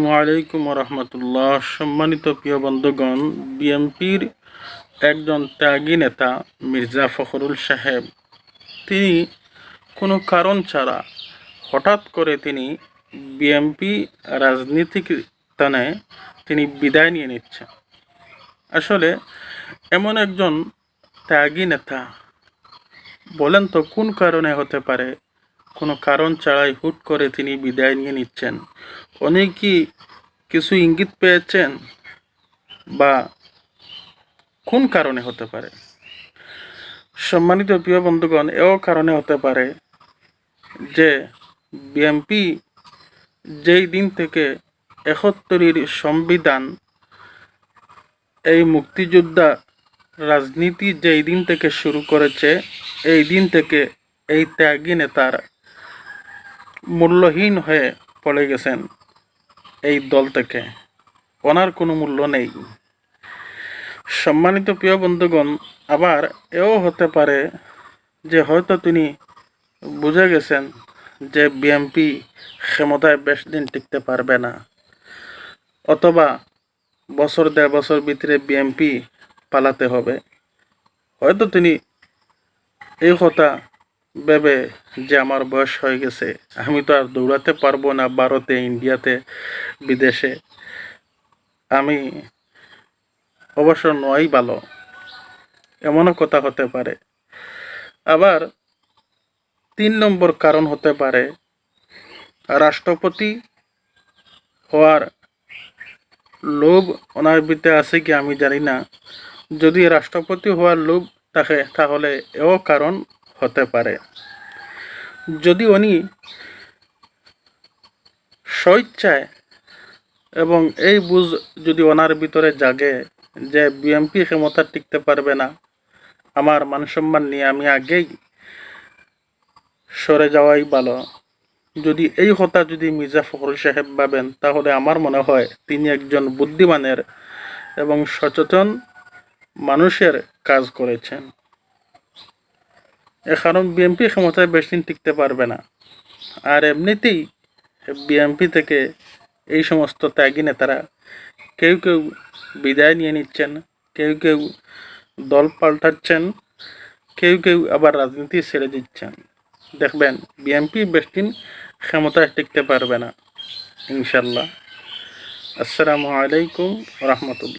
আসসালামু আলাইকুম রহমতুল্লাহ। সম্মানিত প্রিয় বন্ধুগণ, বিএনপির একজন ত্যাগী নেতা মির্জা ফখরুল সাহেব, তিনি কোনো কারণ ছাড়া হঠাৎ করে তিনি বিএনপি রাজনীতিক টানে তিনি বিদায় নিয়ে নিচ্ছেন। আসলে এমন একজন ত্যাগী নেতা, বলেন তো কোন কারণে হতে পারে? কোনো কারণ ছাড়াই হুট করে তিনি বিদায় নিয়ে নিচ্ছেন। অনেক কি কিছু ইঙ্গিত পেয়েছেন, বা কোন কারণে হতে পারে? সম্মানিত প্রিয় বন্ধুগণ, এও কারণে হতে পারে যে বিএনপি যেই দিন থেকে ৭১-এর সংবিধান, এই মুক্তিযোদ্ধা রাজনীতি যেই দিন থেকে শুরু করেছে, এই দিন থেকে এই ত্যাগী নেতার মূল্যহীন হয়ে পড়ে গেছেন এই দল থেকে। ওনার কোনো মূল্য নেই। সম্মানিত প্রিয় বন্ধুগণ, আবার এও হতে পারে যে হয়তো তিনি বুঝে গেছেন যে বিএনপি ক্ষমতায় বেশ দিন টিকতে পারবে না, অথবা বছর ১.৫ বছর ভিতরে বিএনপি পালাতে হবে। হয়তো তিনি এই কথা ভেবে যে আমার বয়স হয়ে গেছে, আমি তো আর দৌড়াতে পারবো না ভারতে, ইন্ডিয়াতে, বিদেশে, আমি অবশ্য নয় ভালো, এমনও কথা হতে পারে। আবার ৩ নম্বর কারণ হতে পারে রাষ্ট্রপতি হওয়ার লোভ ওনার ভিতরে আছে কি আমি জানি না। যদি রাষ্ট্রপতি হওয়ার লোভ থাকে তাহলে এও কারণ হতে পারে। যদি উনি স্বেচ্ছায় এবং এই বুঝ যদি ওনার ভিতরে জাগে যে বিএনপি ক্ষমতা টিকতে পারবে না, আমার মান সম্মান নিয়ে আমি আগেই সরে যাওয়াই ভালো, যদি এই কথা যদি মির্জা ফখরুল সাহেব ভাবেন, তাহলে আমার মনে হয় তিনি একজন বুদ্ধিমানের এবং সচেতন মানুষের কাজ করেছেন। কারণ বিএনপি ক্ষমতায় বেশি দিন টিকতে পারবে না। আর এমনিতেই বিএনপি থেকে এই সমস্ত ত্যাগী নেতারা কেউ কেউ বিদায় নিয়ে নিচ্ছেন, কেউ কেউ দল পাল্টাচ্ছেন, কেউ কেউ আবার রাজনীতি ছেড়ে দিচ্ছেন। দেখবেন বিএনপি বেশি দিন ক্ষমতায় টিকতে পারবে না ইনশাল্লাহ। আসসালামু আলাইকুম রহমতুল্লাহ।